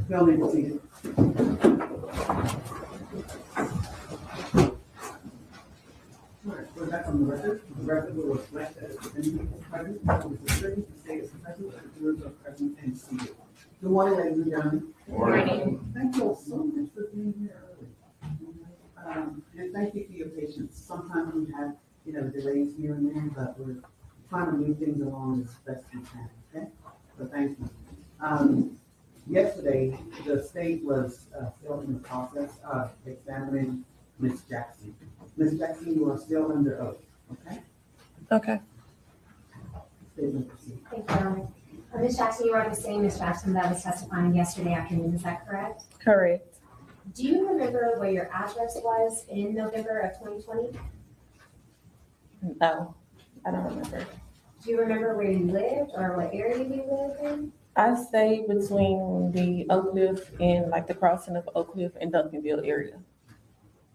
Y'all may be seated. All right, we're back on the record. The record will reflect that the defendant is present, with the certain state is present, and the jurors are present and seated. Good morning, ladies and gentlemen. Good morning. Thank you all so much for being here early. And thank you for your patience. Sometimes we have, delays here and there, but we're trying to move things along as best we can, okay? So thank you. Yesterday, the state was still in the process of examining Ms. Jackson. Ms. Jackson, you are still under oath, okay? Okay. Statement proceed. Thank you. Ms. Jackson, you are the same Ms. Jackson that was testifying yesterday afternoon, is that correct? Correct. Do you remember where your address was in November of 2020? No, I don't remember. Do you remember where you lived or what area you lived in? I stayed between the Oak Cliff and like the crossing of Oak Cliff and Duncanville area.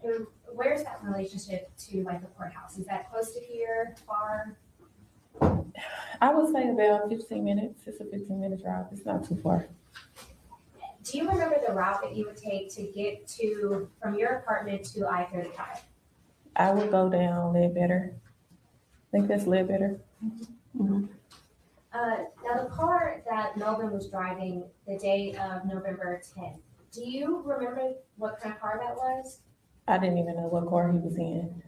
And where's that relationship to like the courthouse? Is that close to here, far? I would say about 15 minutes. It's a 15-minute drive. It's not too far. Do you remember the route that you would take to get to from your apartment to I-35? I would go down Ledbetter. I think that's Ledbetter. Mm-hmm. Now the car that Melvin was driving the day of November 10th, do you remember what kind of car that was? I didn't even know what car he was in.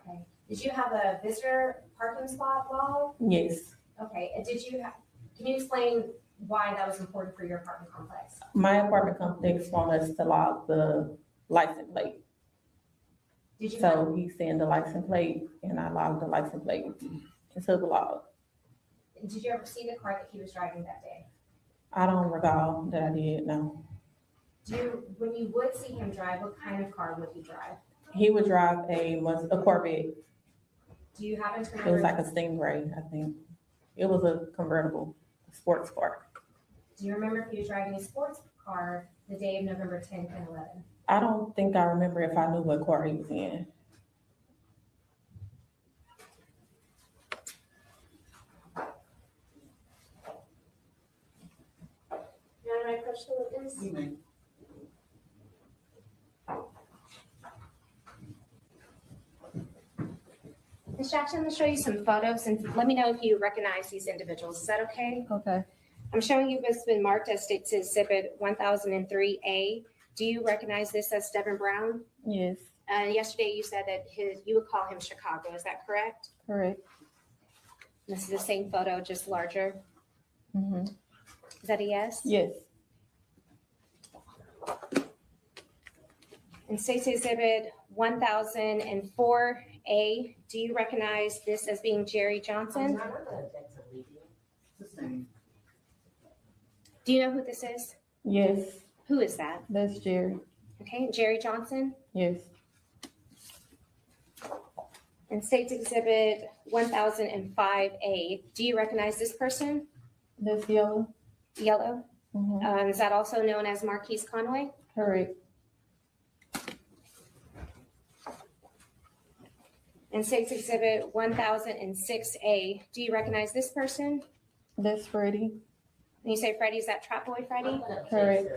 Okay. Did you have a visitor parking spot log? Yes. Okay. And can you explain why that was important for your apartment complex? My apartment complex wanted us to log the license plate. Did you So he sent the license plate and I logged the license plate into the log. did you ever see the car that he was driving that day? I don't recall that I did, no. When you would see him drive, what kind of car would he drive? He would drive a Corvette. Do you happen to It was remember? like a Stingray, I think. It was a convertible sports car. Do you remember if he was driving a sports car the day of November 10th and 11th? I don't think I remember if I knew what car he was in. You want to approach the witness? You may. Ms. Jackson, I'm going to show you some photos and let me know if you recognize these individuals. Is that okay? Okay. I'm showing you what's been marked as State's Exhibit 1003A. Do you recognize this as Devin Brown? Yes, Yesterday you said that you would call him Chicago. Is that correct? correct. This is the same photo, just larger. Mm-hmm. Is that a yes? Yes, And State's Exhibit 1004A, do you recognize this as being Jerry Johnson? Sustained. Do you know who this is? yes, Who is that? that's Jerry. Okay, Jerry Johnson. Yes, And State's Exhibit 1005A, do you recognize this person? that's Yella. Yellow. Mm-hmm. Is that also known as Marquise Conway? Correct. And State's Exhibit 1006A, do you recognize this person? That's Freddie. When you say Freddie, is that Trap Boy Freddie? Correct.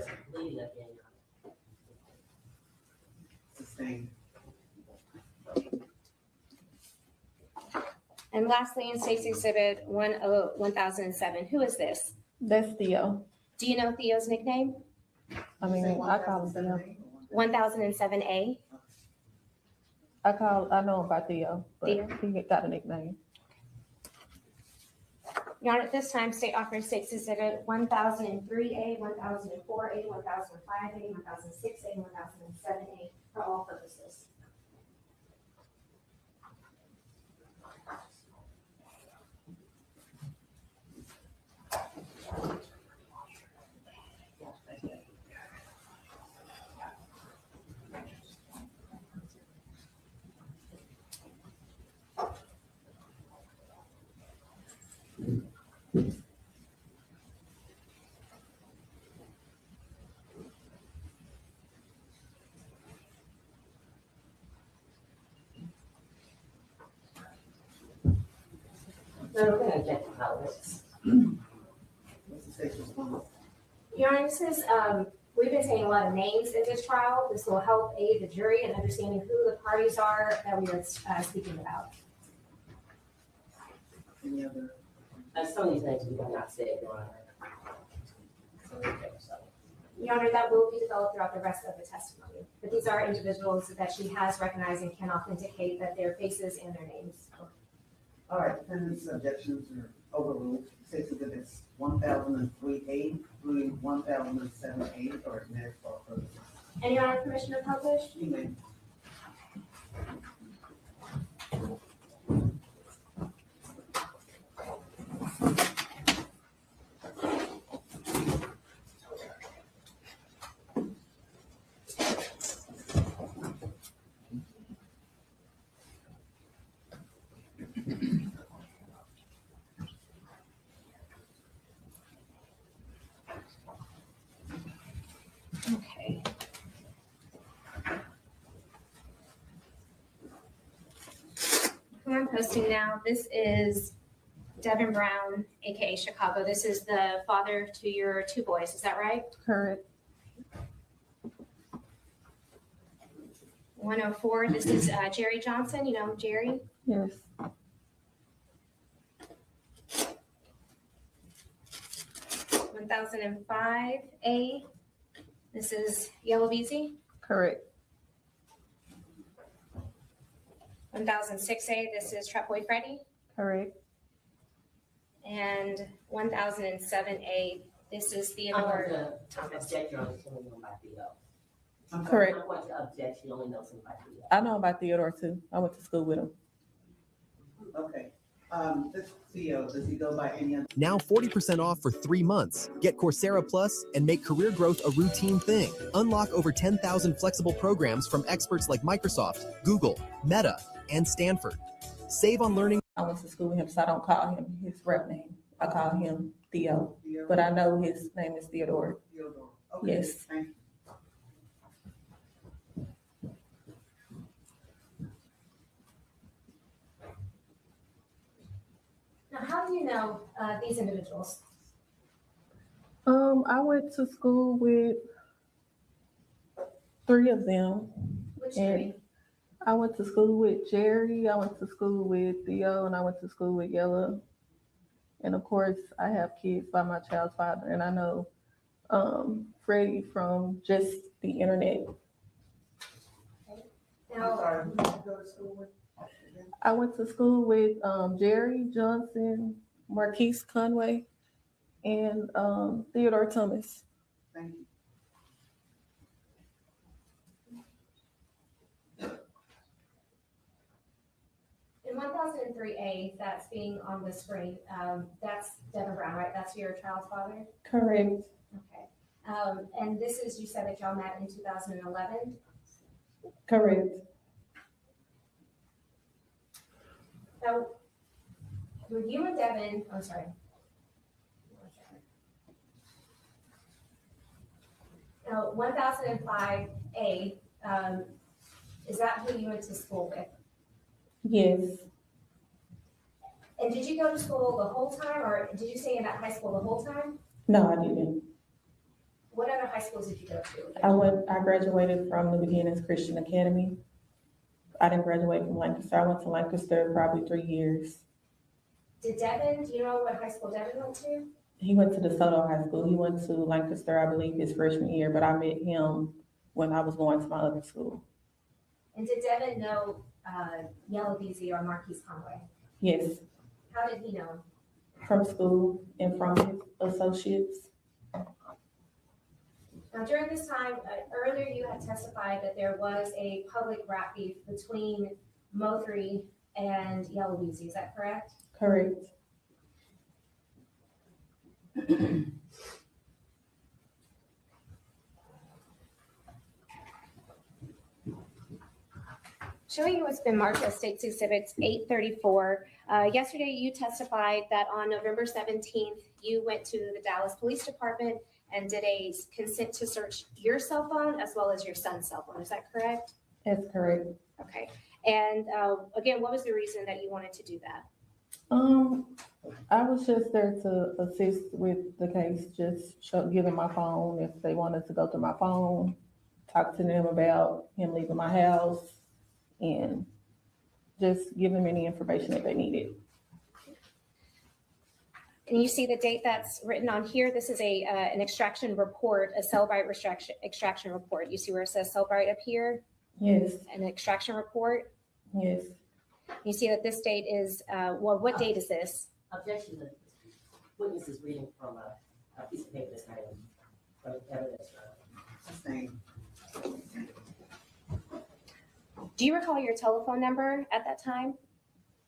Sustained. And lastly, in State's Exhibit 1007, who is this? That's Theo. Do you know Theo's nickname? I mean, I call him Theo. 1007A. I know about Theo, but Theo? he got a nickname. Your Honor, at this time, State offers State's Exhibit 1003A, 1004A, 1005A, 1006A, 1007A for all purposes. No, we're gonna object to politics. What's the state's response? Your Honor, this is, we've been saying a lot of names in this trial. This will help aid the jury in understanding who the parties are that we are speaking about. Any other? Some of these names we have not said, Your Honor. Your Honor, that will be developed throughout the rest of the testimony. But these are individuals that she has recognized and can authenticate that their faces and their names. All right, defendant's objections are overruled. Six exhibits 1003A through 1007A are admitted for all purposes. And Your Honor, permission to publish? You may. Okay. Who I'm posting now, this is Devin Brown, AKA Chicago. This is the father to your two boys, is that right? Correct. 104, this is Jerry Johnson, you know Jerry? Yes. One 1005A, this is Yella Beezy. Correct. 1006A, this is Trap Boy Freddy. Correct. And 1007A, this is I'm Theodore going to Thomas. object, Your Honor, she only knows about Theo. Correct. I'm going to object, she only knows about Theo. I know about Theodore too. I went to school with him. Okay. This Theo, does he go by any other? Now 40% off for 3 months. Get Coursera Plus and make career growth a routine thing. Unlock over 10,000 flexible programs from experts like Microsoft, Google, Meta, and Stanford. Save on learning. I went to school with him, so I don't call him his rep name. I call him Theo, Theo? but I know his name is Theodore. Theodore. Okay, Yes. thank you. Now, how do you know these individuals? I went to school with 3 of them. Which And three? I went to school with Jerry, I went to school with Theo, and I went to school with Yella. And of course, I have kids by my child's father, and I know Freddie from just the internet. I'm Now, sorry, who did you go to school with? Again? I went to school with Jerry Johnson, Marquise Conway, and Theodore Thomas. Thank you. in 1003A, that's being on the screen, that's Devin Brown, right? That's your child's father? Correct. Okay. And this is, you said that y'all met in 2011? Correct. So, were you and Devin, I'm sorry. Now, 1005A, is that who you went to school with? Yes. And did you go to school the whole time, or did you stay in that high school the whole time? No, I didn't. What other high schools did you go to? I graduated from the Beginnings Christian Academy. I didn't graduate from Lancaster. I went to Lancaster probably 3 years. Did Devin, do you know what high school Devin went to? He went to DeSoto High School. He went to Lancaster, I believe, his freshman year, but I met him when I was going to my other school. And did Devin know Yella Beezy or Marquise Conway? Yes, How did he know him? from school and from his associates. Now, during this time, earlier you had testified that there was a public rap beef between Mo3 and Yella Beezy. Is that correct? Correct. Showing you what's been marked as State's Exhibits 834. Yesterday, you testified that on November 17th, you went to the Dallas Police Department and did a consent to search your cell phone as well as your son's cell phone. Is that correct? That's correct. Okay. And again, what was the reason that you wanted to do that? I was just there to assist with the case, just giving my phone if they wanted to go through my phone, talk to them about him leaving my house, and just give them any information that they needed. And you see the date that's written on here. This is an extraction report, a cell bite extraction report. You see where it says cell bite up here? Yes, An extraction report. yes. You see that this date is, well, what date is this? Objection, the witness is reading from a piece of paper that's not even from evidence. Same. Do you recall your telephone number at that time?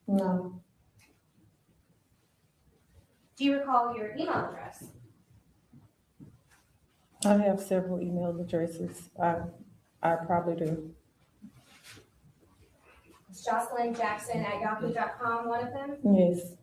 No, Do you recall your email address? I have several email addresses. I probably do. Is Jocelyn Jackson at yahoo.com one of them? Yes.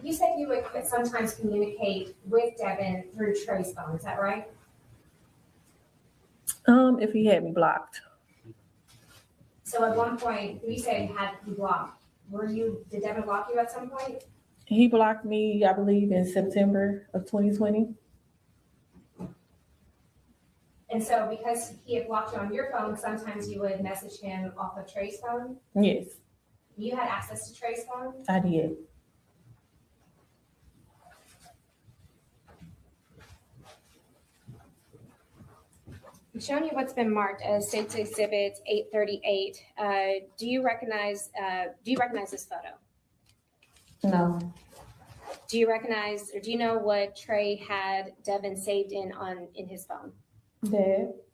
You said you would sometimes communicate with Devin through Trey's phone, is that right? If he had me blocked. So at one point, you said you had you blocked. Did Devin block you at some point? He blocked me, I believe, in September of 2020. And so because he had blocked you on your phone, sometimes you would message him off of Trey's phone? Yes, You had access to Trey's phone? I did. I'm showing you what's been marked as State's Exhibit 838. Do you recognize this photo? No, Do you recognize, or do you know what Trey had Devin saved in his phone?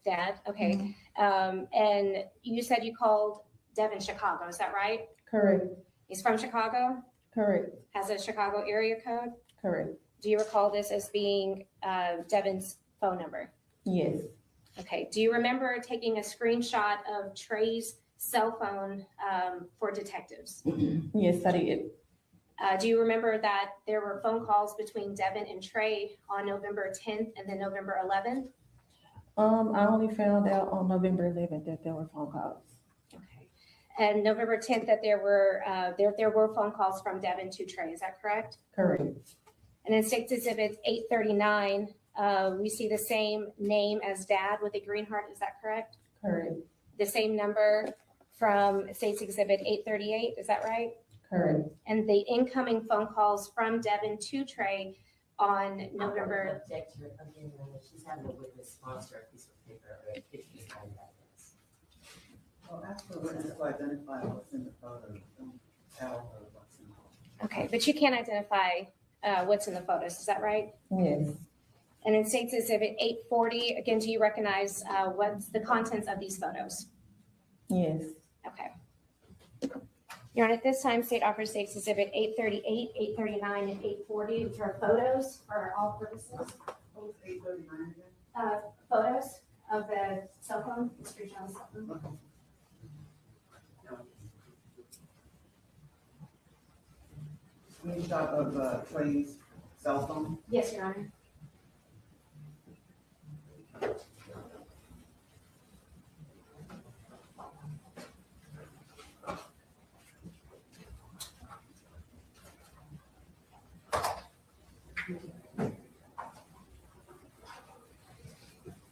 Dad. Okay. And you said you called Devin Chicago, is that right? Correct. He's from Chicago, Correct. has a Chicago area code. Correct. Do you recall this as being Devin's phone number? Yes. Okay. Do you remember taking a screenshot of Trey's cell phone for detectives? Yes, I did. Do you remember that there were phone calls between Devin and Trey on November 10th and then November 11th? I only found out on November 11th that there were phone calls. Okay. And November 10th that there were phone calls from Devin to Trey, is that correct? Correct. And in State's Exhibit 839, we see the same name as Dad with a green heart, is that correct? Correct. The same number from State's Exhibit 838, is that right? Correct. And the incoming phone calls from Devin to Trey on November. Objection, again, she's having a witness sponsor a piece of paper or a picture behind evidence. Well, ask the witness to identify what's in the photo. Don't tell her what's in the photo. Okay, but you can't identify what's in the photos, is that right? Yes. And in State's Exhibit 840, again, do you recognize what's the contents of these photos? Yes. Okay. Your Honor, at this time, State offers State's Exhibit 838, 839, and 840, which are photos for all purposes. What was 839 again? Photos of the cell phone, Mr. Jones' cell phone. Screenshot of Trey's cell phone. Yes, Your Honor.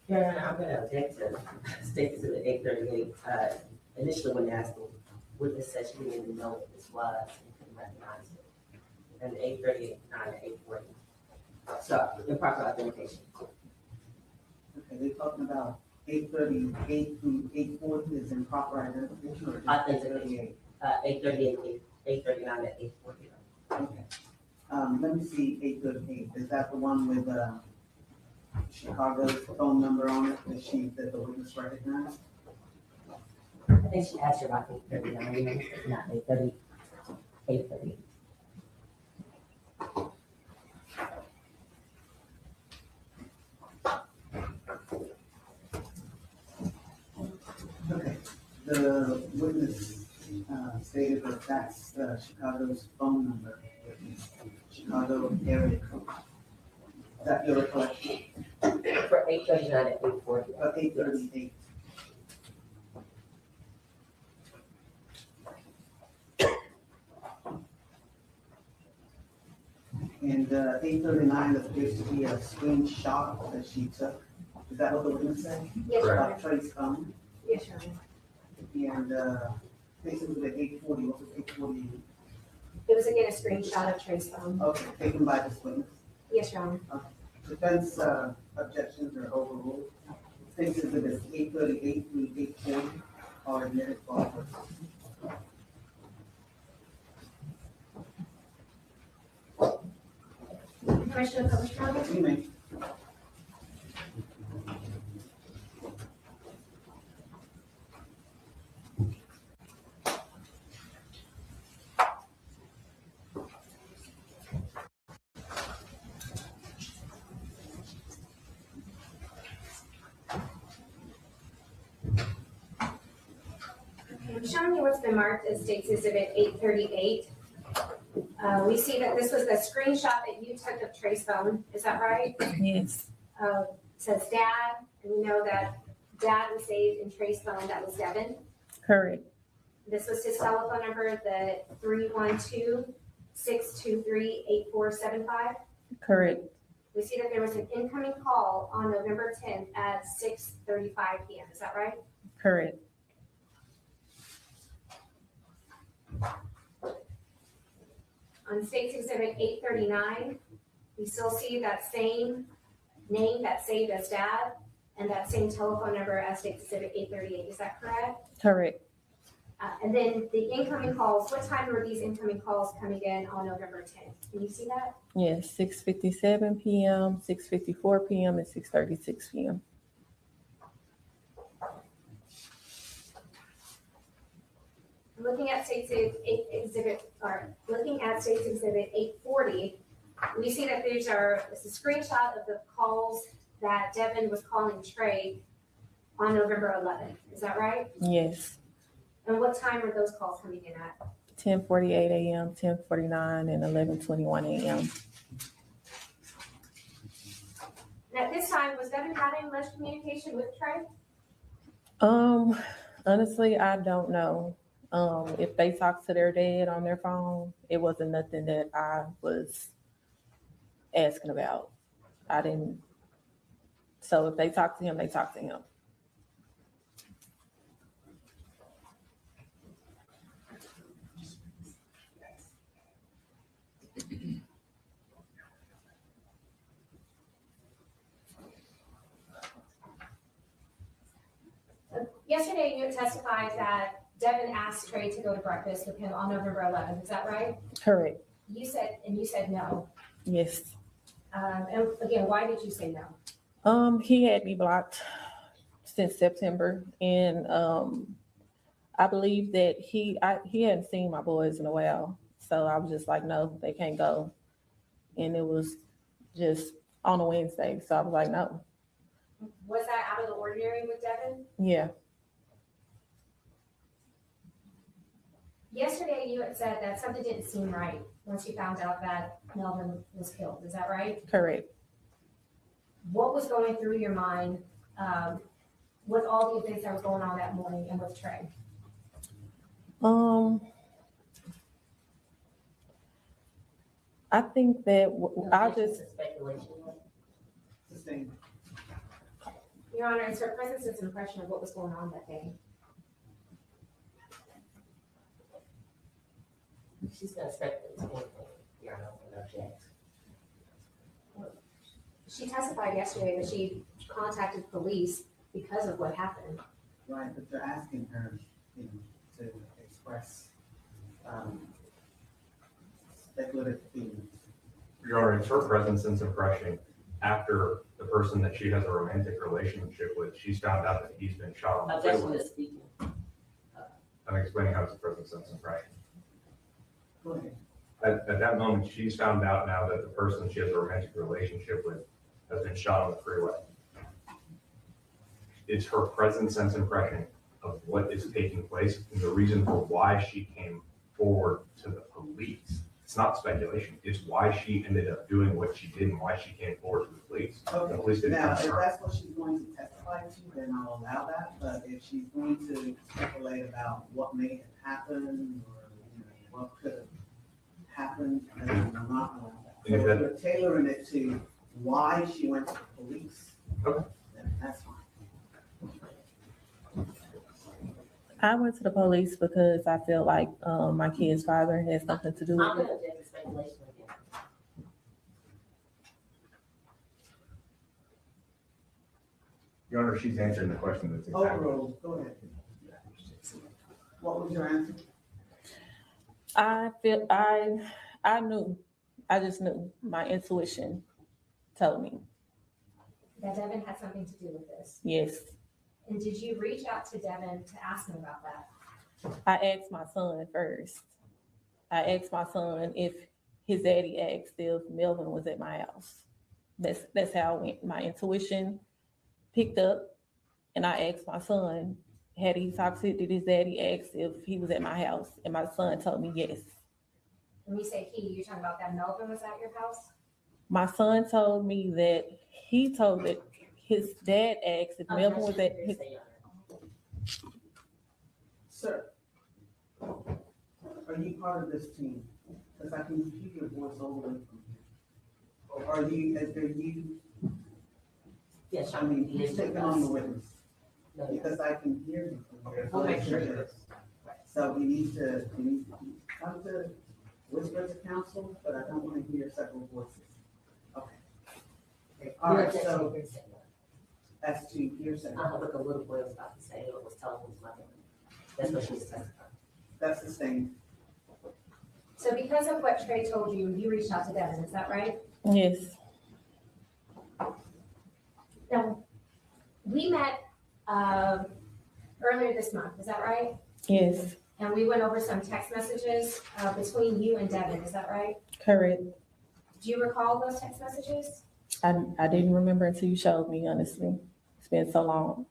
Your Honor, I'm gonna object to State Exhibit 838. Initially, when asked, the witness said she didn't even know what this was and couldn't recognize it. And 838, 9 to 840. So, improper identification. Okay, they're talking about 838 through 840 is improper identification or just Authentication. 838? 8:38, 8:39, and 8:40. Okay. Let me see, 838, is that the one with, Chicago's phone number on it, that the witness recognized? I think she asked you about 8:39, not 8:30, 8:30. Okay, the witness, stated that that's, Chicago's phone number, Chicago area code. Is that your recollection? For 8:39 and 8:40. 838. And 839 appears to be a screenshot that she took. Is that what the witness said? Yes, Your Honor. About Trey's phone? Yes, Your Honor. And basically at 840, what was 848? It was again a screenshot of Trey's phone. Okay, taken by this witness. Yes, Your Honor. Defense objections are overruled. States exhibits 838 through 840 are admitted for all purposes. Commissioner Coverstone? You may. I'm showing you what's been marked as State's Exhibit 838. We see that this was the screenshot that you took of Trey's phone. Is that right? Yes, It says dad, and we know that dad was saved in Trey's phone. That was Devin. correct, This was his telephone number, the 312-623-8475. correct, We see that there was an incoming call on November 10th at 6:35 PM. Is that right? correct. On State's Exhibit 839, we still see that same name that's saved as dad and that same telephone number as State's Exhibit 838. Is that correct? Correct. And then the incoming calls, what time were these incoming calls coming in on November 10th? Can you see that? Yes, 6:57 PM, 6:54 PM, and 6:36 PM. Looking at State's Exhibit 840, we see that it's a screenshot of the calls that Devin was calling Trey on November 11th. Is that right? Yes, And what time were those calls coming in at? 10:48 AM, 10:49, and 11:21 AM. And at this time, was Devin having much communication with Trey? Honestly, I don't know. If they talked to their dad on their phone, it wasn't nothing that I was asking about. I didn't. So if they talked to him, they talked to him. Yesterday, you had testified that Devin asked Trey to go to breakfast with him on November 11th. Is that right? Correct. You said no. Yes. And again, why did you say no? He had me blocked since September, and I believe that he hadn't seen my boys in a while, so I was just like, no, they can't go, and it was just on a Wednesday, so I was like, no. Was that out of the ordinary with Devin? Yeah, Yesterday, you had said that something didn't seem right once you found out that Melvin was killed. Is that right? correct. What was going through your mind with all the events that were going on that morning and with Trey? I think that I just Speculation. Sustained. Your Honor, it's her presence impression of what was going on that day. She's gonna speculate anything. Your Honor, when object. She testified yesterday that she contacted police because of what happened. Right, but they're asking her, to express speculative feelings. Your Honor, it's her presence and impression after the person that she has a romantic relationship with, she's found out that he's been shot on the Objection freeway. to speaking. I'm explaining how it's a presence and impression. Go ahead. At that moment, she's found out now that the person she has a romantic relationship with has been shot on the freeway. It's her present sense impression of what is taking place and the reason for why she came forward to the police. It's not speculation. It's why she ended up doing what she did and why she came forward to the police. The Okay, police didn't now, come to if her. that's what she's going to testify to, then I'll allow that, but if she's going to speculate about what may have happened, or, you know, what could have happened, then I'm not allowing that. So And if if that- you're tailoring it to why she went to the police, Okay. then that's fine. I went to the police because I feel like my kid's father has something to do I'm with gonna it. object to speculation again. Your Honor, she's answering the question that's exactly. Overruled, go ahead. What was your answer? I feel I knew. I just knew. My intuition told me. That Devin had something to do with this. Yes. And did you reach out to Devin to ask him about that? I asked my son first. I asked my son if his daddy asked if Melvin was at my house. That's how it went. My intuition picked up, and I asked my son, had he talked to, did his daddy ask if he was at my house? And my son told me yes. When you say he, you're talking about that Melvin was at your house? My son told me that he told that his dad asked if Melvin was at his. Sir, are you part of this team? Because I can hear your voice all the way from here. Or are you, Yes, I mean, who's taking on the witness? No, yes. Because I can hear you from here. We'll make sure. So we need to come to whisper to counsel, but I don't want to hear several voices. Okay. Okay, all You're right, objecting so to hearsay. as to hearsay, What the little boy was about to say, or was telling his mother. That's what she was testifying. that's the same. So because of what Trey told you, you reached out to Devin, is that right? Yes. Now, we met earlier this month, is that right? Yes. And we went over some text messages between you and Devin, is that right? Correct. Do you recall those text messages? I didn't remember until you showed me, honestly. It's been so long.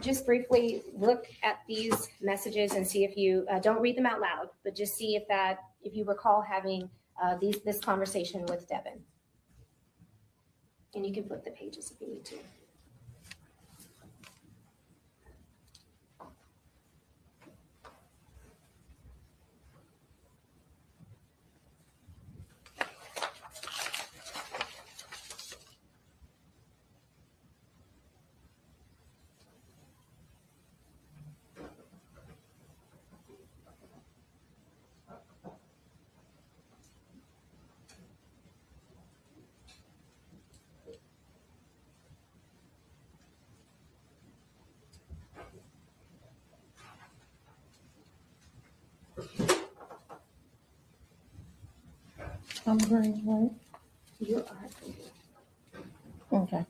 Just briefly look at these messages and see if you, don't read them out loud, but just see if you recall having this conversation with Devin. And you can flip the pages if you need to. I'm green, right? You are. Okay.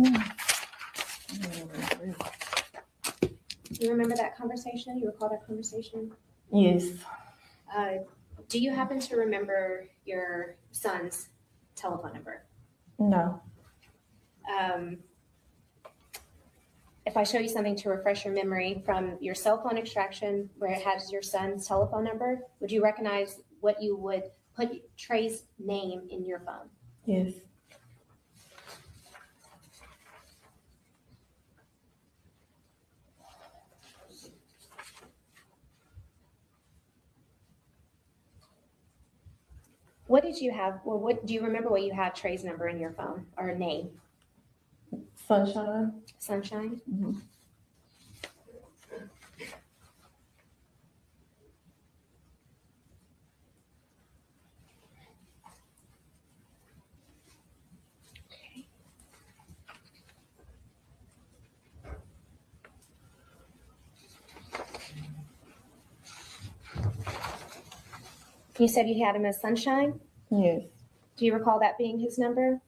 Do you remember that conversation? You recall that conversation? Yes. Do you happen to remember your son's telephone number? No. If I show you something to refresh your memory from your cell phone extraction where it has your son's telephone number, would you recognize what you would put Trey's name in your phone? Yes. What did you have, or what, do you remember what you had Trey's number in your phone or name? Sunshine. Sunshine? Mhm. You said you had him as Sunshine? Yes. Do you recall that being his number?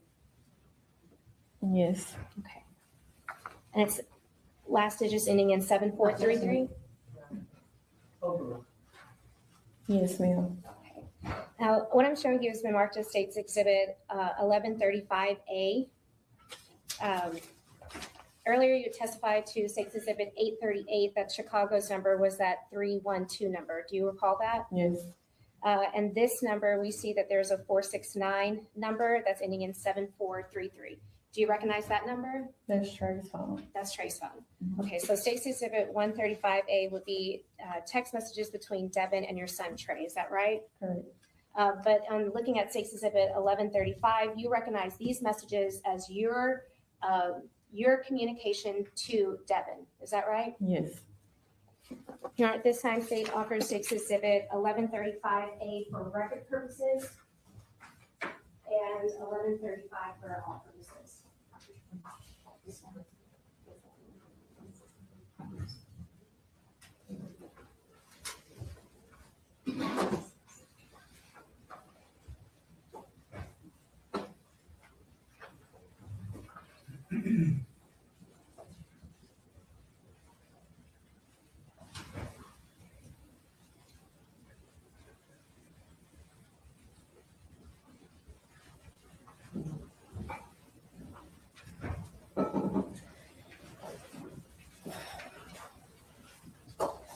Yes. Okay. And it's last digits ending in 7433? Overall. Yes, ma'am. Now, what I'm showing you has been marked as State's Exhibit 1135A. Earlier, you testified to State's Exhibit 838 that Chicago's number was that 312 number. Do you recall that? Yes. And this number, we see that there's a 469 number that's ending in 7433. Do you recognize that number? That's Trey's phone. That's Trey's phone. Mhm. Okay, so State's Exhibit 135A would be text messages between Devin and your son Trey. Is that right? Correct. But looking at State's Exhibit 1135, you recognize these messages as your communication to Devin. Is that right? Yes. Your Honor, at this time, State offers State's Exhibit 1135A for record purposes and 1135 for all purposes.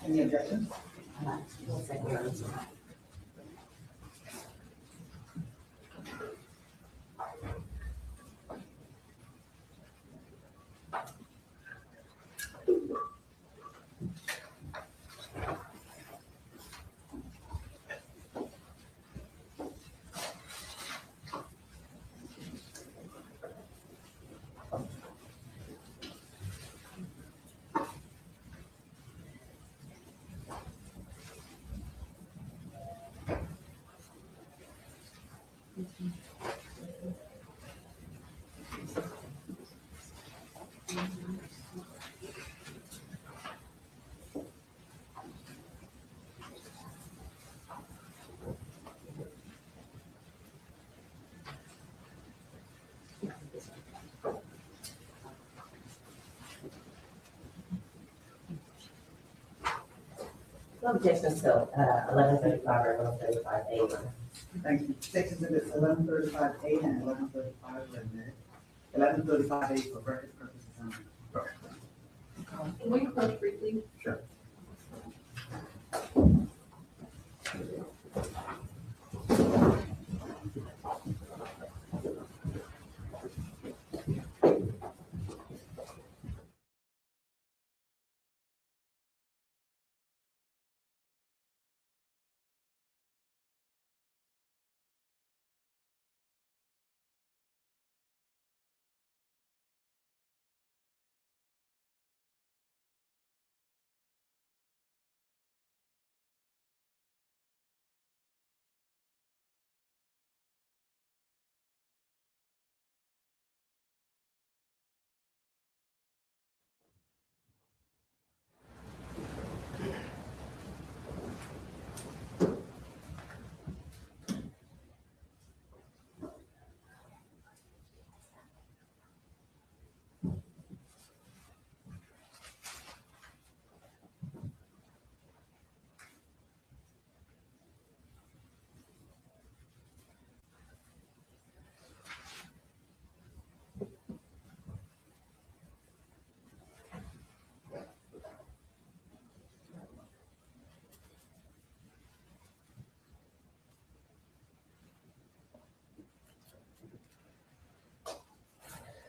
Any objections? One second, Your Honor. No objections to 1135 or 1135A. Thank you. State's Exhibits 1135A and 1135 are admitted. 1135A for record purposes only. Can we approach briefly? Sure.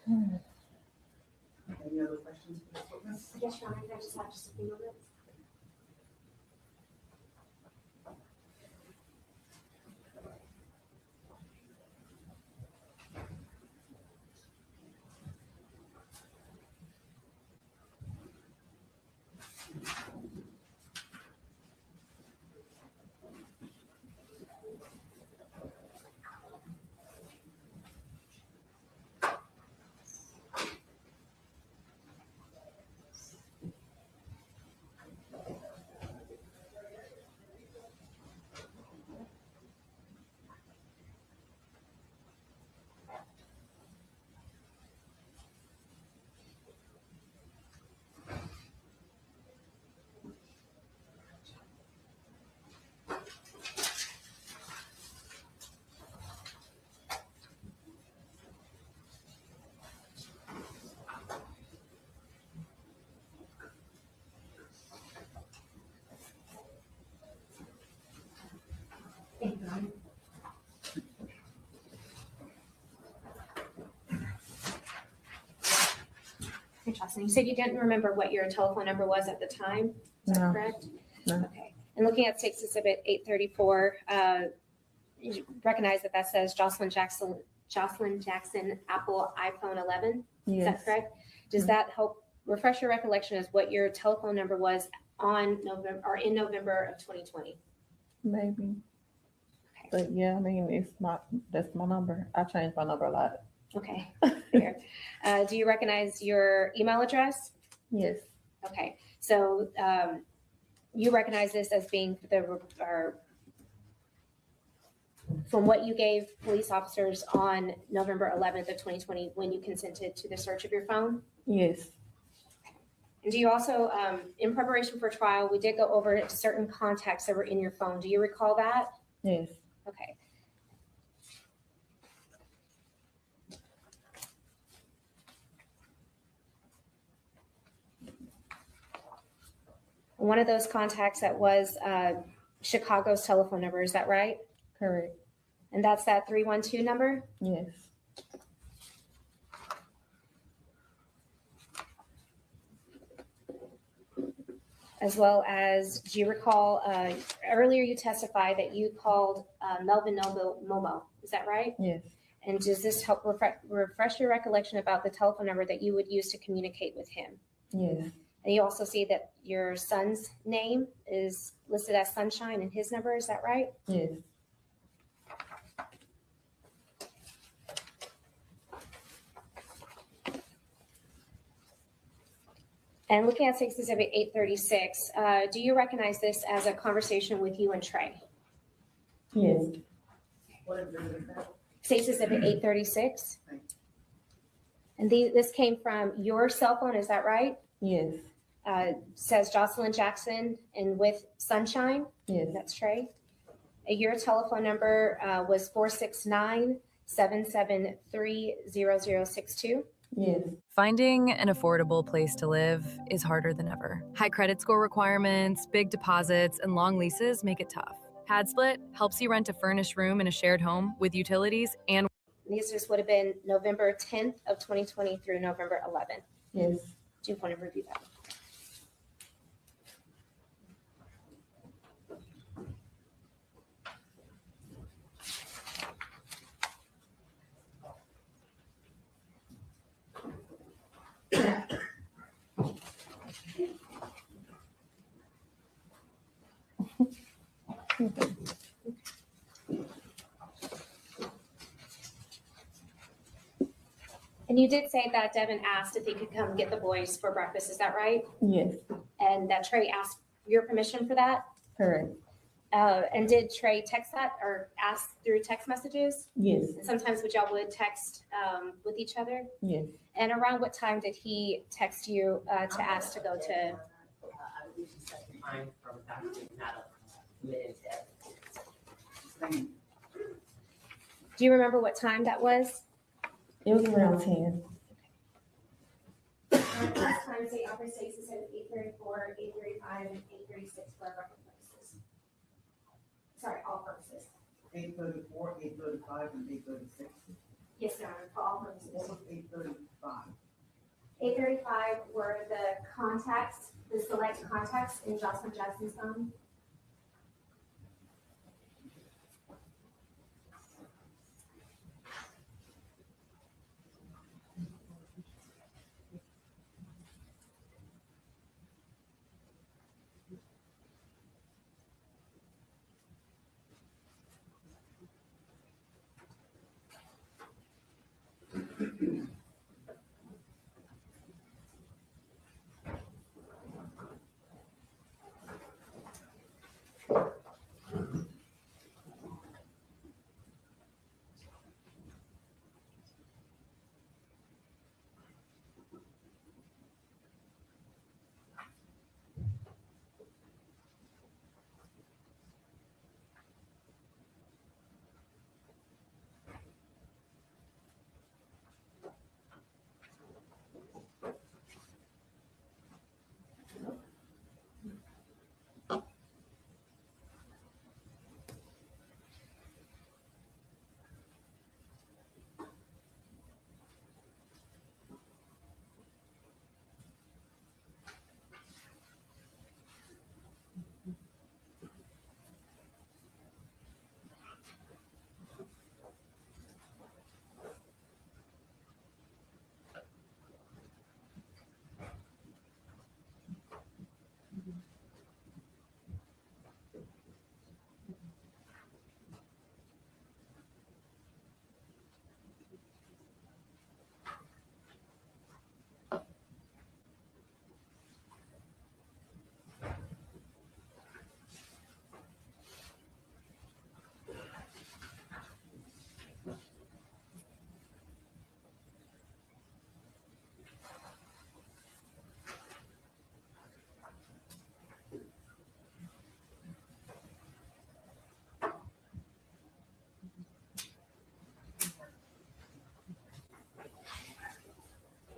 Any other questions for this witness? Yes, Your Honor, can I just have just a few moments? Thank you, Your Honor. Hey, Jocelyn, you said you didn't remember what your telephone number was at the time, is that No. correct? No. Okay, and looking at State's Exhibit 834, you recognize that that says Jocelyn Jackson, Apple iPhone 11, is that Yes, correct? Does that help refresh your recollection as what your telephone number was on November, or in November of 2020? maybe. Okay. But yeah, I mean, that's my number. I change my number a lot. Okay, fair. Do you recognize your email address? Yes, Okay, so you recognize this as being from what you gave police officers on November 11th of 2020 when you consented to the search of your phone? yes, And do you also, in preparation for trial, we did go over certain contacts that were in your phone. Do you recall that? yes. Okay. One of those contacts that was Chicago's telephone number, is that right? Correct. And that's that 312 number? Yes, As well as, do you recall, earlier you testified that you called Melvin Momo, is that right? yes, And does this help refresh your recollection about the telephone number that you would use to communicate with him? yes, And you also see that your son's name is listed as Sunshine and his number, is that right? yes, And looking at State's Exhibit 836, do you recognize this as a conversation with you and Trey? yes, What exhibit is that? State's Exhibit 836? Thank And this came from your cell phone, is that right? yes, Says Jocelyn Jackson and with Sunshine, yes, that's Trey. Your telephone number was 469-773-0062. yes. Finding an affordable place to live is harder than ever. High credit score requirements, big deposits, and long leases make it tough. PadSplit helps you rent a furnished room in a shared home with utilities and These just would have been November 10th of 2020 through November 11th. Yes, Do you want to review that? And you did say that Devin asked if he could come get the boys for breakfast, is that right? yes, And that Trey asked your permission for that? correct. And did Trey text that or ask through text messages? Yes, And sometimes would y'all would text with each other? yes. And around what time did he text you to ask to go to? I believe she set the time from Dr. not a minute to Thank you. Do you remember what time that was? It was around 10. Last time, say Upper States said 8:34, 8:35, and 8:36 for record purposes. Sorry, all purposes. 8:34, 8:35, and 8:36. Yes, Your Honor, for all purposes. What was 8:35? 8:35 were the contacts, the select contacts in Jocelyn Jackson's phone.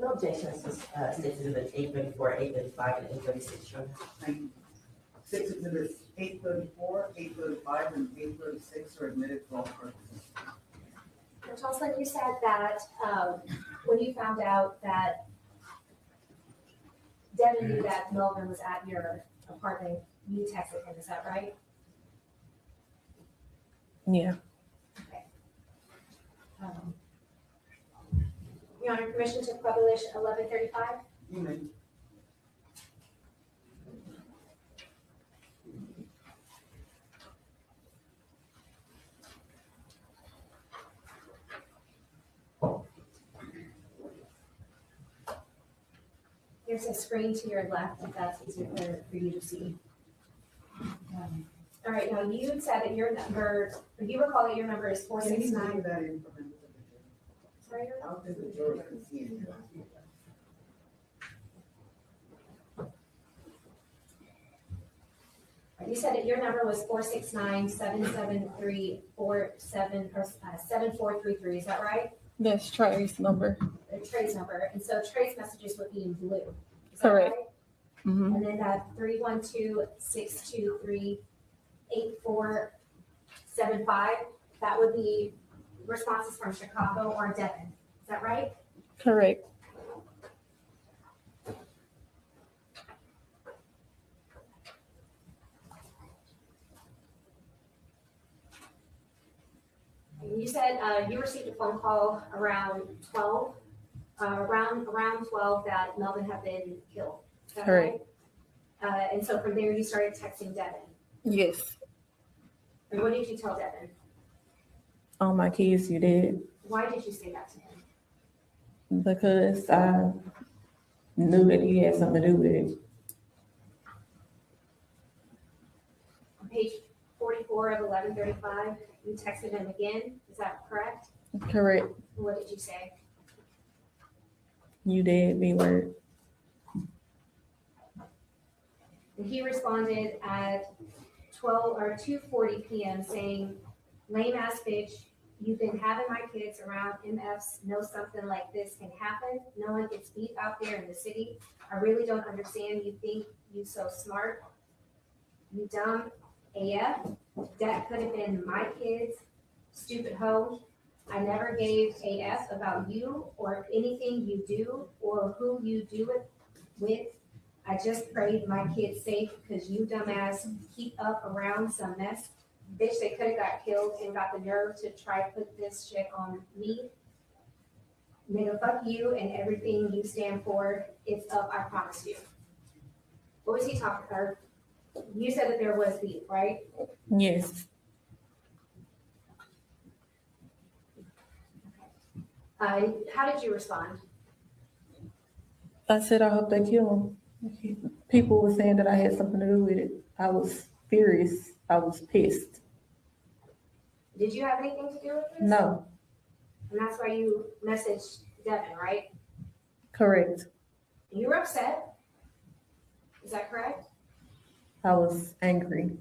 No objections to State Exhibits 834, 835, and 836, Your Honor. Thank you. 6 exhibits 8:34, 8:35, and 8:36 are admitted for all purposes. Judge Jocelyn, you said that when you found out that Devin knew that Melvin was at your apartment, you texted him, is that right? Yeah. Okay. Your Honor, permission to publish 11:35? You may. There's a screen to your left, if that's easier for you to see. All right, now you said that your number, you recall that your number is Can you 469. do that in for me? Sorry, Your Honor? I'll do the jury can see it. You said that your number was 469-773-7433, is that right? That's Trey's number. Trey's number, and so Trey's messages would be in blue. Is that Correct. right? Mm-hmm. And then that 312-623-8475, that would be responses from Chicago or Devin. Is that right? Correct. And you said you received a phone call around 12, around 12 that Melvin had been killed. Is that Correct. right? And so from there you started texting Devin. Yes. And what did you tell Devin? All my kids, you did. Why did you say that to him? Because I knew that he had something to do with it. On page 44 of 1135, you texted him again. Is that correct? Correct. What did you say? You did, B-word. And he responded at 2:40 p.m. saying, "Lame ass bitch, you've been having my kids around MFs, know something like this can happen. No one gets beat out there in the city. I really don't understand. You think you so smart. You dumb AF. That could have been my kids. Stupid hoe. I never gave a F about you or anything you do or who you do it with. I just prayed my kids safe because you dumbass keep up around some mess. Bitch, they could have got killed and got the nerve to try to put this shit on me. Nigga, fuck you and everything you stand for. It's up, I promise you. What was he talking about? You said that there was beef, right? Yes. How did you respond? I said, I hope they kill him. People were saying that I had something to do with it. I was furious. I was pissed. Did you have anything to do with this? No, And that's why you messaged Devin, right? correct. You were upset. Is that correct? I was angry.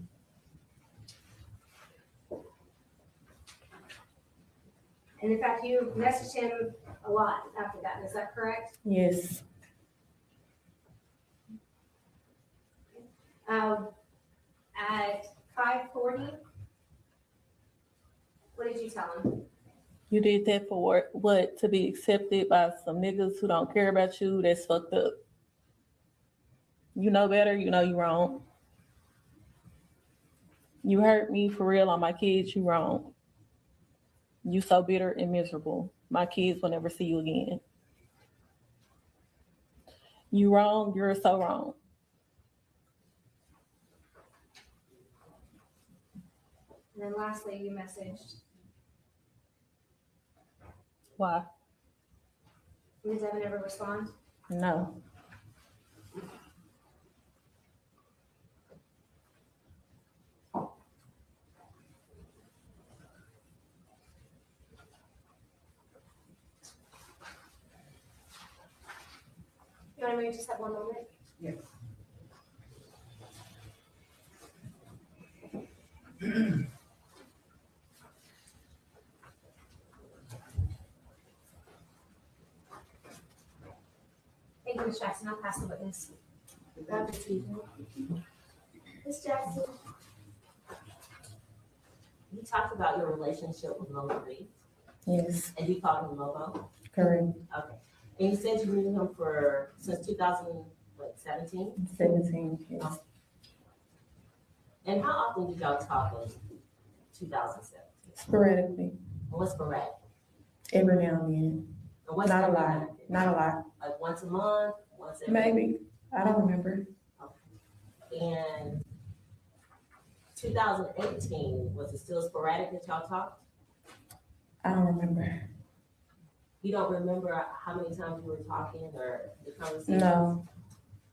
And in fact, you messaged him a lot after that. Is that correct? Yes. At 5:40, what did you tell him? You did that for what? To be accepted by some niggas who don't care about you? That's fucked up. You know better. You know you wrong. You hurt me for real on my kids. You wrong. You so bitter and miserable. My kids will never see you again. You wrong. You're so wrong. And then lastly, you messaged. Why? Did Devin ever respond? No. You want me to just have one moment? Yes. Thank you, Ms. Jackson. I'll pass the witness. Ms. Jackson. You talked about your relationship with Lobo Reed, Yes. and you called him Lobo. Correct. Okay. And you said you knew him since 2017? 17. Yes. And how often did y'all talk in 2017? Sporadically. And what's sporadic? Every now and then. And what's Not a every lot. now and then? Not a lot. Like once a month, once every? Maybe. I don't remember. And 2018, was it still sporadic that y'all talked? I don't remember. You don't remember how many times you were talking or the conversations? No.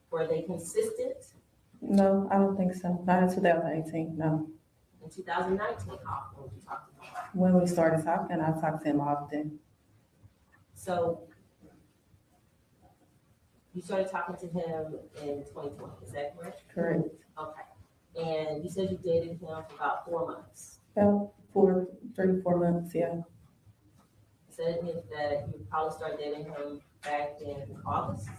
Were they consistent? No, I don't think so. Not in 2018. No. In 2019, how often did you talk to him? When we started talking, I talked to him often. So you started talking to him in 2020, is that correct? Correct. Okay. And you said you dated him for about 4 months. About 3, 4 months, yeah. So that means that you probably started dating him back in August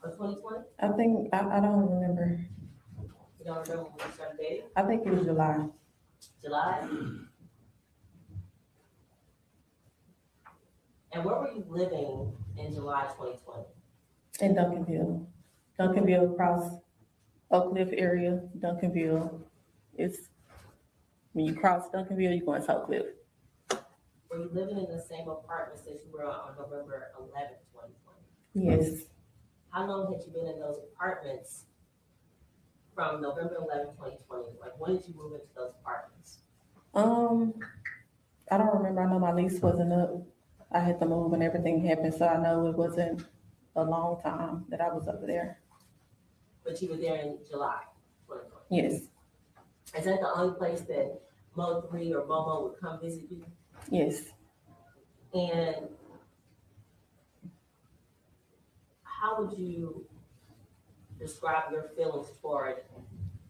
of 2020? I think, I don't remember. You don't remember when you started dating? I think it was July. July? And where were you living in July 2020? In Duncanville. Duncanville across Oak Cliff area, Duncanville. It's, when you cross Duncanville, you're going to Oak Cliff. Were you living in the same apartments that you were on November 11th, 2020? Yes. How long had you been in those apartments from November 11th, 2020? Like, when did you move into those apartments? I don't remember. I know my lease wasn't up. I had to move and everything happened, so I know it wasn't a long time that I was over there. But you were there in July 2020? Yes. Is that the only place that Mo3 or Momo would come visit you? Yes. And how would you describe your feelings toward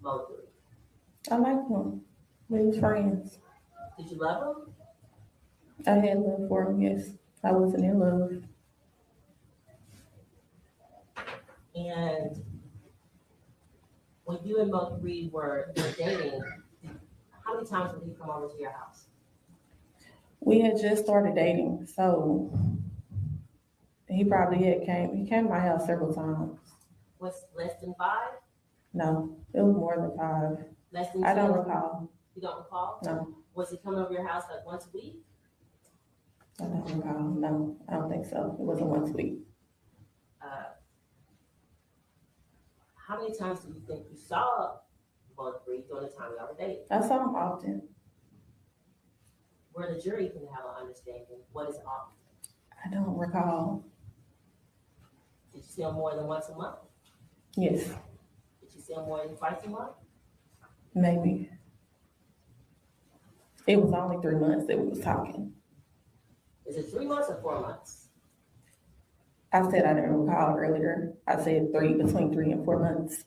Mo3? I liked him. We was friends. Did you love him? I had love for him, yes. I wasn't in love. And when you and Mo3 were dating, how many times would he come over to your house? We had just started dating, so he probably he came to my house several times. Was less than 5? No, it was more than 5. Less than 10? I don't recall. You don't recall? No, Was he coming over your house like once a week? I don't recall. No, I don't think so. It wasn't once a week. How many times do you think you saw both three during the time y'all were dating? I saw him often. Where the jury can have an understanding, what is often? I don't recall. Did you see him more than once a month? Yes, Did you see him more than twice a month? maybe. It was only 3 months that we was talking. Is it 3 months or 4 months? I said I didn't recall earlier. I said between 3 and 4 months.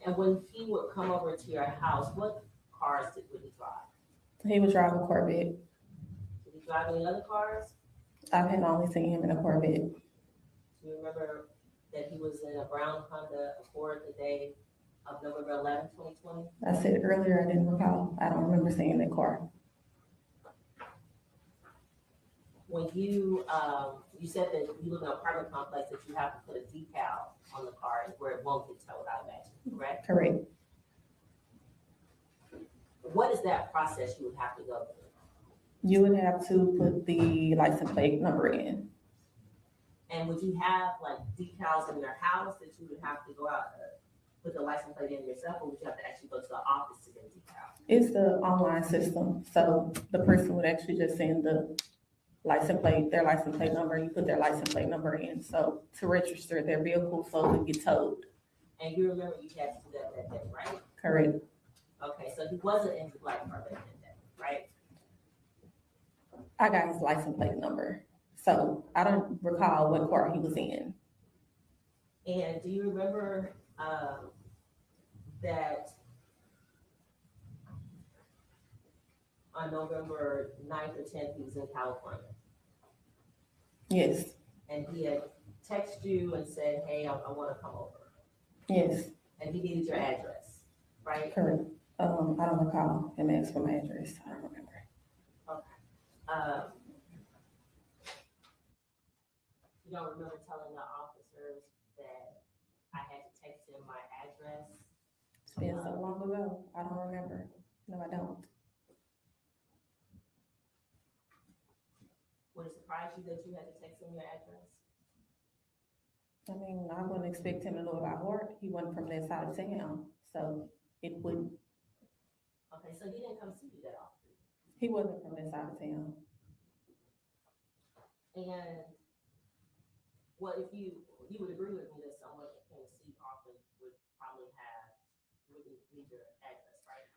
And when he would come over to your house, what cars would he drive? He was driving a Corvette. Did he drive any other cars? I had only seen him in a Corvette. Do you remember that he was in a brown Honda Accord the day of November 11, 2020? I said earlier I didn't recall. I don't remember seeing that car. When you said that you live in an apartment complex that you have to put a decal on the car where it won't get towed, I imagine, correct? Correct. What is that process you would have to go through? You would have to put the license plate number in. And would you have like decals in your house that you would have to go out and put the license plate in yourself, or would you have to actually go to the office to get a decal? It's the online system, so the person would actually just send the license plate, their license plate number, you put their license plate number in, so to register their vehicle so it get towed. And you remember you had to do that day, right? Correct. Okay, so he wasn't in the black Corvette that day, right? I got his license plate number, so I don't recall what car he was in. And do you remember that on November 9th or 10th, he was in California? Yes, And he had texted you and said, hey, I want to come over. yes, And he needed your address, right? correct. I don't recall him asking for my address. I don't remember. You don't remember telling the officers that I had to text him my address? It's been so long ago. I don't remember. No, I don't. Would it surprise you that you had to text him your address? I mean, I wouldn't expect him to know about heart. He wasn't from that side of town, so it wouldn't. Okay, so he didn't come see you that often. He wasn't from that side of town. And what if you would agree with me that someone that came to see often would probably wouldn't need your address, right?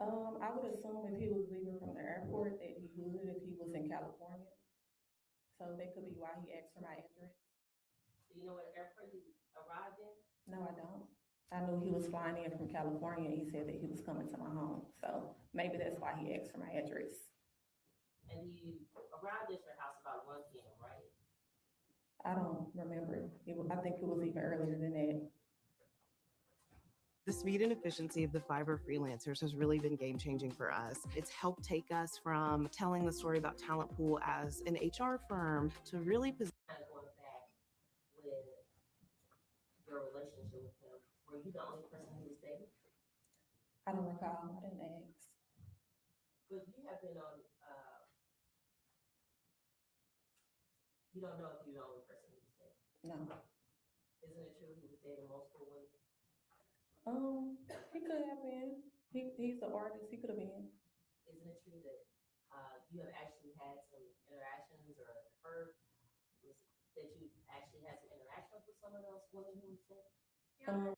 I would assume if he was leaving from the airport that he would if he was in California. So that could be why he asked for my address. Do you know what airport he arrived in? No, I don't. I knew he was flying in from California and he said that he was coming to my home. So maybe that's why he asked for my address. And you arrived at your house about 1 p.m., right? I don't remember. I think it was even earlier than that. The speed and efficiency of the Fiverr freelancers has really been game changing for us. It's helped take us from telling the story about Talent Pool as an HR firm to really Kind of going back with your relationship with him, were you the only person who was dating? I don't recall. I didn't ask. But you have been on, you don't know if you're the only person who was dating. No. Isn't it true he was dating multiple women? He could have been. He's an artist. He could have been. Isn't it true that you have actually had some interactions or heard that you actually had some interactions with some of those women who was dating? Um,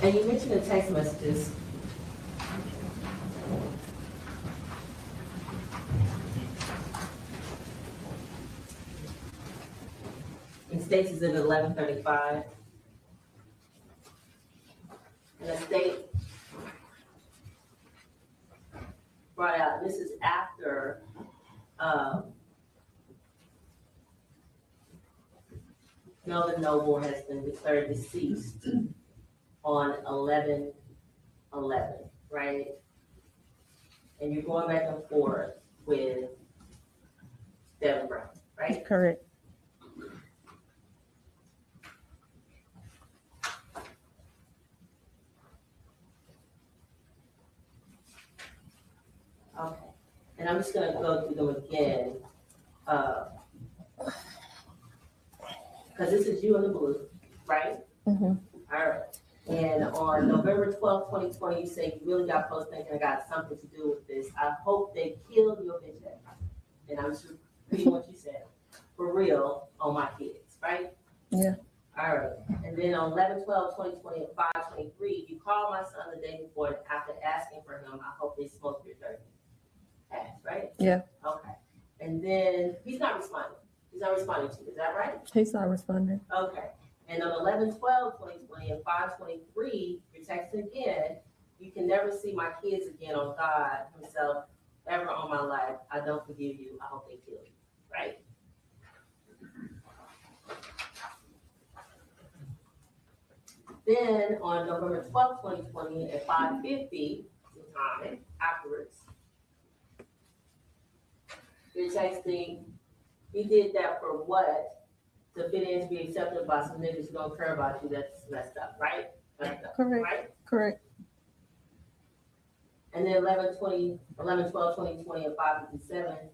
And you mentioned the text messages. It states it's at 11:35. And the state brought out, this is after, Melvin Noble has been declared deceased on 11/11, right? And you're going back and forth with Devin Brown, right? Correct. Okay, and I'm just gonna go through them again, because this is you in the blue, right? Mm-hmm. All right, and on November 12th, 2020, you say you really got post thinking I got something to do with this. I hope they killed your bitch ass. And I'm just repeating what you said, for real, on my kids, right? Yeah. All right, and then on 11/12/2020 at 5:23, you called my son the day before and after asking for him, I hope they smoke your dirty ass, right? Yeah. Okay, and then he's not responding. He's not responding to you, is that right? He's not responding. Okay, and on 11/12/2020 and 5:23, you're texting again. You can never see my kids again on God himself ever on my life. I don't forgive you. I hope they kill you, right? Then on November 12th, 2020 at 5:50, sometime afterwards, you're texting, you did that for what? To fit in to be accepted by some niggas who don't care about you, that's messed up, right? Messed up, Correct. right? Correct. And then 11/12/2020 at 5:57,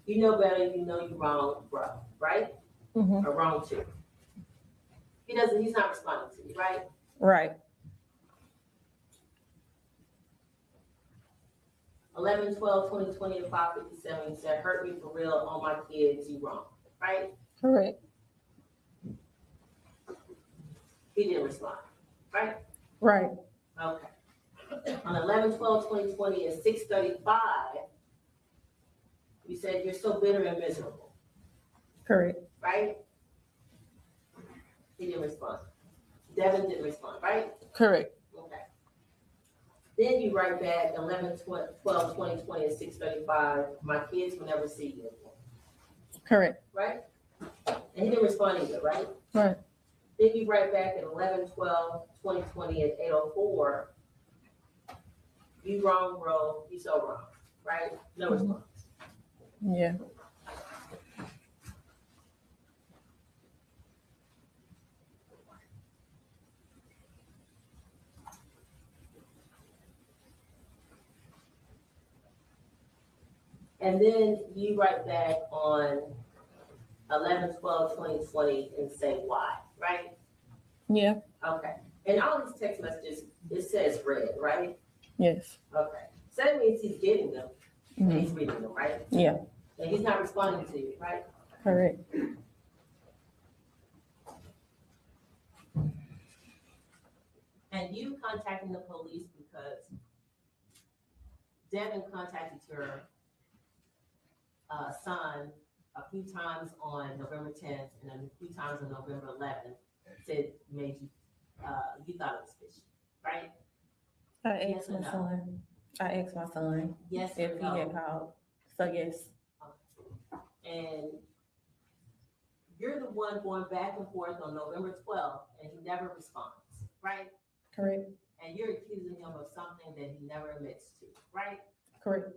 you know better, you know you're wrong, bro, right? Mm-hmm. Or wrong too. He's not responding to you, right? Right. 11/12/2020 at 5:57, you said, hurt me for real, on my kids, you wrong, right? Correct. He didn't respond, right? Right. Okay. On 11/12/2020 at 6:35, you said, you're so bitter and miserable, Correct. right? He didn't respond. Devin didn't respond, right? Correct. Okay. Then you write back 11/12/2020 at 6:35, my kids will never see you again, Correct. right? And he didn't respond either, right? Right. Then you write back at 11/12/2020 at 8:04, you wrong, bro, you so wrong, right? No response. Yeah. And then you write back on 11/12/2020 and say why, right? Yeah. Okay. And all these text messages, it says read, right? Yes. Okay. So that means he's getting them and Mm-hmm. he's reading them, right? Yeah. And he's not responding to you, right? Correct. And you contacting the police because Devin contacted your son a few times on November 10th and a few times on November 11th, said made you, you thought it was fishy, right? I Yes asked or my no? son. I asked my son Yes if or he had no? called. So yes. And you're the one going back and forth on November 12th and he never responds, right? Correct. And you're accusing him of something that he never admits to, right? Correct.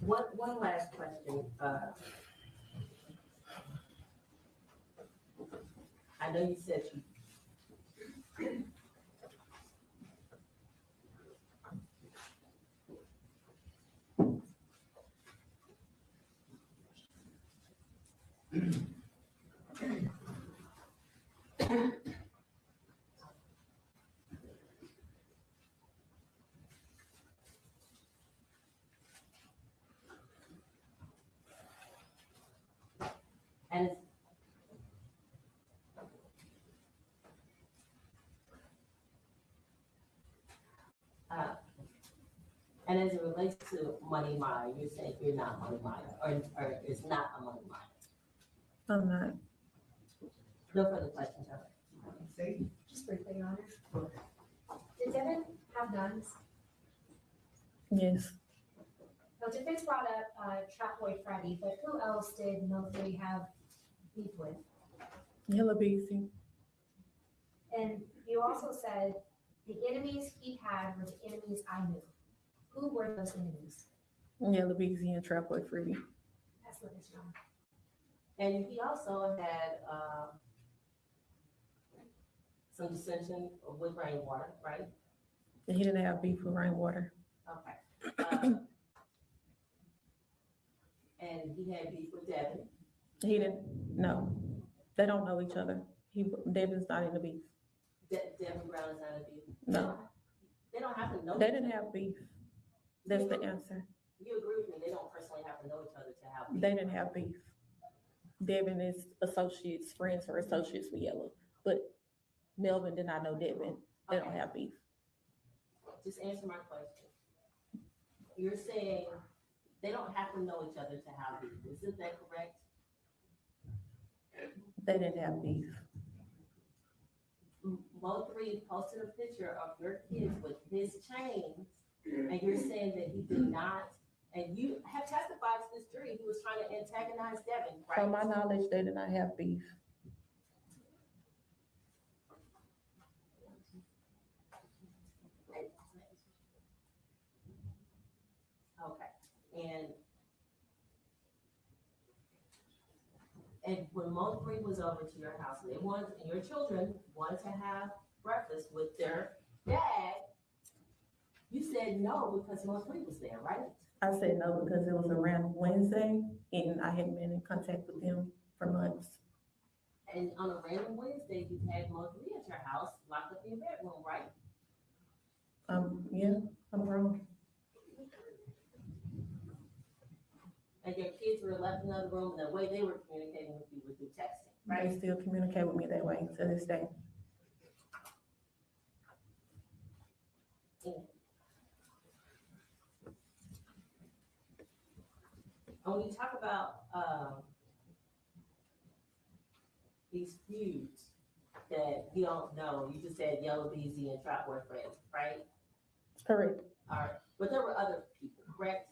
One last question. I know you said you. And it's, and as it relates to Money Mile, you're saying you're not Money Mile, or it's not a Money Mile. I'm not. No further questions, Heather. See? Just briefly, Your Honor. Did Devin have guns? Yes. The defense brought up Trap Boy Freddy, but who else did Mosley have beef with? Yella Beezy. And you also said the enemies he had were the enemies I knew. Who were those enemies? Yella Beezy and Trap Boy Freddy. That's what it's on. And he also had some dissension with Rainwater, right? And he didn't have beef with Rainwater. Okay. And he had beef with Devin. He didn't, no. They don't know each other. Devin's not in the beef. Devin Brown is not a beef. No. They don't have to know. They didn't have beef. That's the answer. You agree with me? They don't personally have to know each other to have beef. They didn't have beef. Devin is associates, friends or associates with Yella. But Melvin did not know Devin. They don't have beef. Just answer my question. You're saying they don't have to know each other to have beef. Isn't that correct? They didn't have beef. Mo3 posted a picture of your kids with his chains, and you're saying that he did not, and you have testified to this jury, he was trying to antagonize Devin, right? From my knowledge, they did not have beef. Okay, and when Mo3 was over to your house, they wanted, and your children wanted to have breakfast with their dad, you said no because Mo3 was there, right? I said no because it was around Wednesday and I hadn't been in contact with them for months. And on a random Wednesday, you had Mo3 at your house, locked up in your bedroom, right? Yeah, I'm wrong. And your kids were left in another room, and the way they were communicating with you was through texting, right? They still communicate with me that way to this day. And when you talk about these feuds that you don't know, you just said Yella Beezy and Trap Boy friends, right? Correct. All right, but there were other people, correct?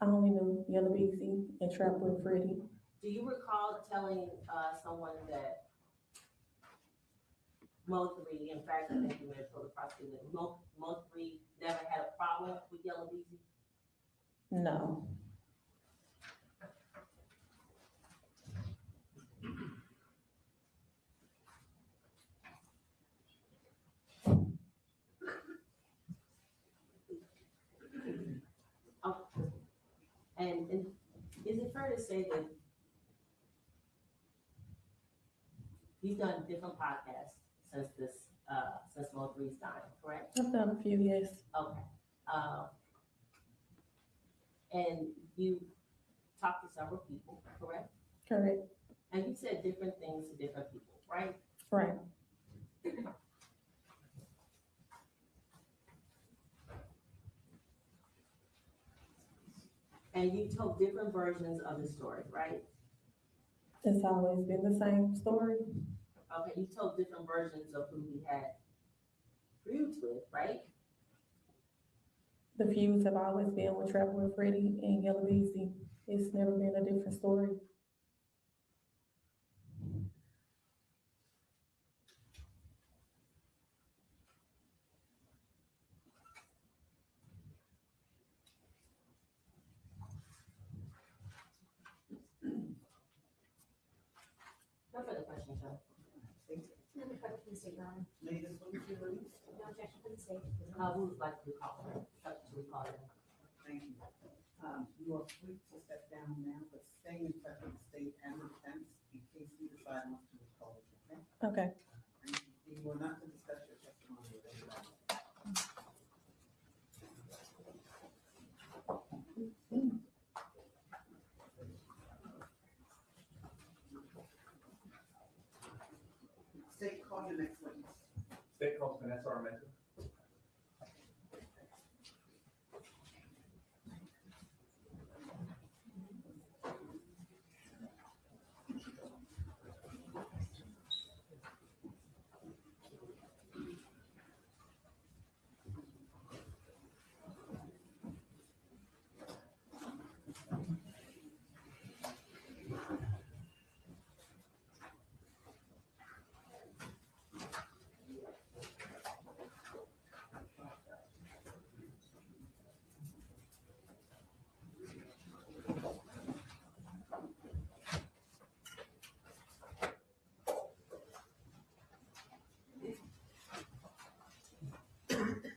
I only knew Yella Beezy and Trap Boy Freddy. Do you recall telling someone that Mo3, in fact, I think you may have told the prosecutor that Mo3 never had a problem with Yella Beezy? No. Oh, and is it fair to say that you've done different podcasts since since Mo3's time, correct? I've done a few, yes. Okay. And you talked to several people, correct? Correct. And you said different things to different people, right? Right. And you told different versions of the story, right? It's always been the same story. Okay, you told different versions of who he had feuds with, right? The feuds have always been with Trap Boy Freddy and Yella Beezy. It's never been a different story. state, Your Honor. May this witness be released? No objection from the state. We would like to recall her, to recall her. Thank you. You are free to step down now, but stay in touch with the state and the defense in case you decide not to withhold, okay? Okay. Thank you. You are not to discuss your testimony with anybody. State, call your next witness. State calls Vanessa Armenta.